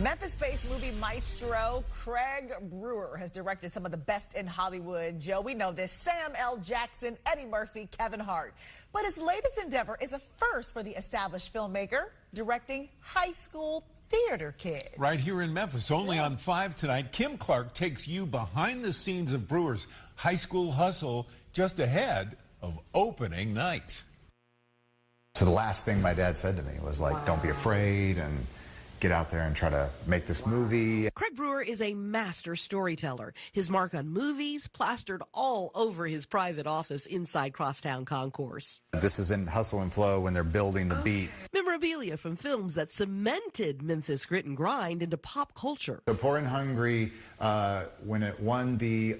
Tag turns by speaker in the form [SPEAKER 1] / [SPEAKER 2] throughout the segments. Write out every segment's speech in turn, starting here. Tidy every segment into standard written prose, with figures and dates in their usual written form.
[SPEAKER 1] Memphis-based movie maestro Craig Brewer has directed some of the best in Hollywood. Joe, we know this: Sam L. Jackson, Eddie Murphy, Kevin Hart. But his latest endeavor is a first for the established filmmaker, directing high school theater kids.
[SPEAKER 2] Right here in Memphis, only on 5 tonight, Kim Clark takes you behind the scenes of Brewer's high school hustle just ahead of opening night.
[SPEAKER 3] So the last thing my dad said to me was like, don't be afraid and get out there and try to make this movie.
[SPEAKER 4] Craig Brewer is a master storyteller. His mark on movies plastered all over his private office inside Crosstown Concourse.
[SPEAKER 3] This is in Hustle and Flow when they're building the beat.
[SPEAKER 4] Memorabilia from films that cemented Memphis grit and grind into pop culture.
[SPEAKER 3] So Poor and Hungry, when it won the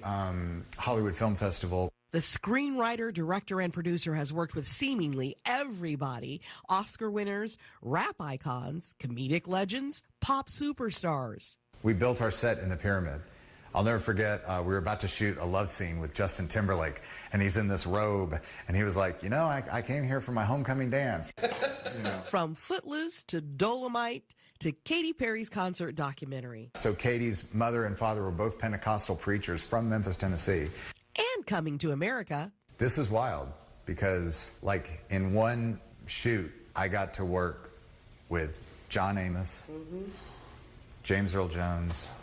[SPEAKER 3] Hollywood Film Festival.
[SPEAKER 4] The screenwriter, director, and producer has worked with seemingly everybody: Oscar winners, rap icons, comedic legends, pop superstars.
[SPEAKER 3] We built our set in the Pyramid. I'll never forget, we were about to shoot a love scene with Justin Timberlake, and he's in this robe, and he was like, I came here for my homecoming dance.
[SPEAKER 4] From Footloose to Dolomite to Katy Perry's concert documentary.
[SPEAKER 3] So Katie's mother and father were both Pentecostal preachers from Memphis, Tennessee.
[SPEAKER 4] And coming to America.
[SPEAKER 3] This is wild because, like, in one shoot, I got to work with John Amos, James Earl Jones,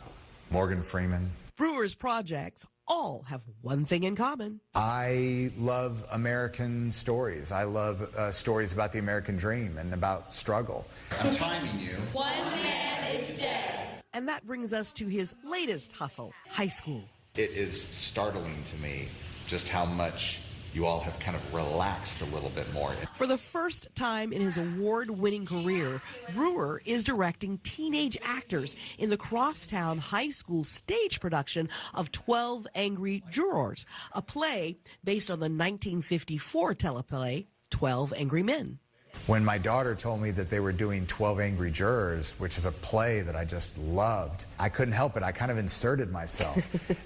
[SPEAKER 3] Morgan Freeman.
[SPEAKER 4] Brewer's projects all have one thing in common.
[SPEAKER 3] I love American stories. I love stories about the American dream and about struggle. I'm timing you.
[SPEAKER 5] One man is dead.
[SPEAKER 4] And that brings us to his latest hustle, high school.
[SPEAKER 3] It is startling to me just how much you all have kind of relaxed a little bit more.
[SPEAKER 4] For the first time in his award-winning career, Brewer is directing teenage actors in the Crosstown High School stage production of 12 Angry Jurors, a play based on the 1954 teleplay 12 Angry Men.
[SPEAKER 3] When my daughter told me that they were doing 12 Angry Jurors, which is a play that I just loved, I couldn't help it. I kind of inserted myself.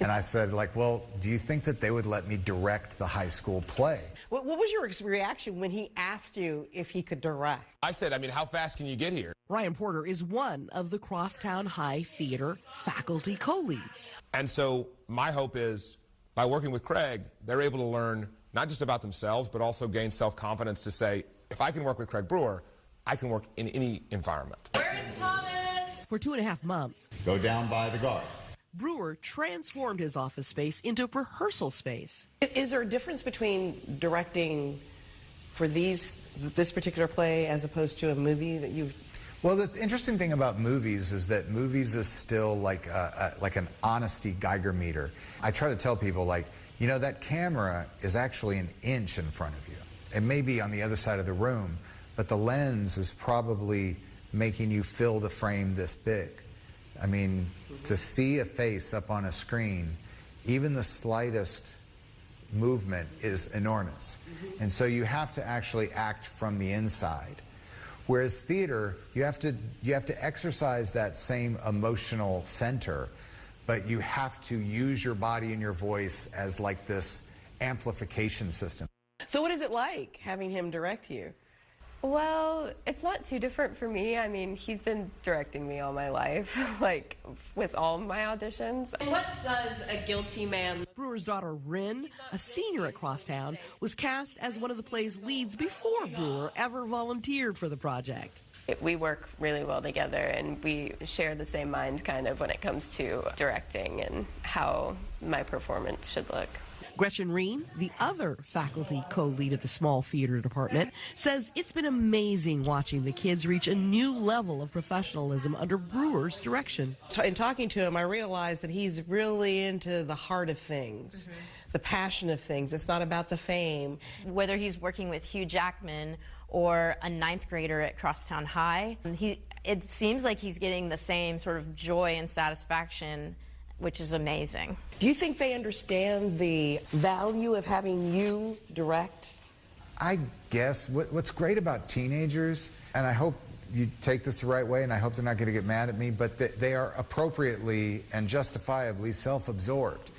[SPEAKER 3] And I said, well, do you think that they would let me direct the high school play?
[SPEAKER 6] What was your reaction when he asked you if he could direct?
[SPEAKER 7] I said, how fast can you get here?
[SPEAKER 4] Ryan Porter is one of the Crosstown High Theater faculty co-leads.
[SPEAKER 7] And so my hope is, by working with Craig, they're able to learn not just about themselves, but also gain self-confidence to say, if I can work with Craig Brewer, I can work in any environment.
[SPEAKER 5] Where is Thomas?
[SPEAKER 4] For 2.5 months,
[SPEAKER 3] Go down by the guard.
[SPEAKER 4] Brewer transformed his office space into rehearsal space.
[SPEAKER 6] Is there a difference between directing for this particular play as opposed to a movie that you...
[SPEAKER 3] Well, the interesting thing about movies is that movies is still like an honesty Geiger meter. I try to tell people, that camera is actually an inch in front of you. It may be on the other side of the room, but the lens is probably making you fill the frame this big. To see a face up on a screen, even the slightest movement is enormous. And so you have to actually act from the inside. Whereas theater, you have to exercise that same emotional center, but you have to use your body and your voice as like this amplification system.
[SPEAKER 6] So what is it like having him direct you?
[SPEAKER 8] Well, it's not too different for me. He's been directing me all my life, with all my auditions.
[SPEAKER 5] What does a guilty man...
[SPEAKER 4] Brewer's daughter, Rin, a senior at Crosstown, was cast as one of the play's leads before Brewer ever volunteered for the project.
[SPEAKER 8] We work really well together, and we share the same mind kind of when it comes to directing and how my performance should look.
[SPEAKER 4] Gretchen Reen, the other faculty co-lead at the small theater department, says it's been amazing watching the kids reach a new level of professionalism under Brewer's direction.
[SPEAKER 6] In talking to him, I realized that he's really into the heart of things, the passion of things. It's not about the fame.
[SPEAKER 9] Whether he's working with Hugh Jackman or a 9th grader at Crosstown High, it seems like he's getting the same sort of joy and satisfaction, which is amazing.
[SPEAKER 6] Do you think they understand the value of having you direct?
[SPEAKER 3] I guess what's great about teenagers, and I hope you take this the right way, and I hope they're not going to get mad at me, but they are appropriately and justifiably self-absorbed.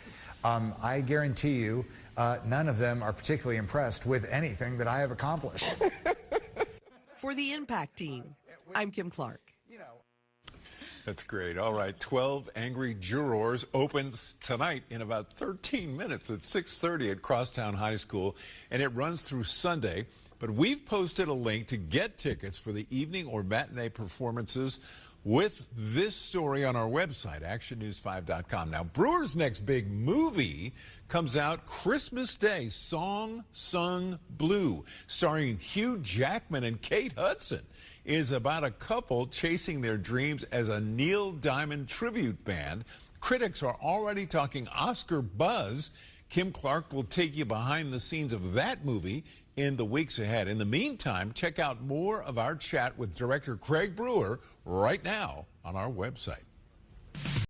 [SPEAKER 3] I guarantee you, none of them are particularly impressed with anything that I have accomplished.
[SPEAKER 4] For the Impact Team, I'm Kim Clark.
[SPEAKER 2] That's great. All right, 12 Angry Jurors opens tonight in about 13 minutes at 6:30 at Crosstown High School, and it runs through Sunday. But we've posted a link to get tickets for the evening or matinee performances with this story on our website, actionnews5.com. Now, Brewer's next big movie comes out Christmas Day, Song Sung Blue, starring Hugh Jackman and Kate Hudson, is about a couple chasing their dreams as a Neil Diamond tribute band. Critics are already talking Oscar buzz. Kim Clark will take you behind the scenes of that movie in the weeks ahead. In the meantime, check out more of our chat with director Craig Brewer right now on our website.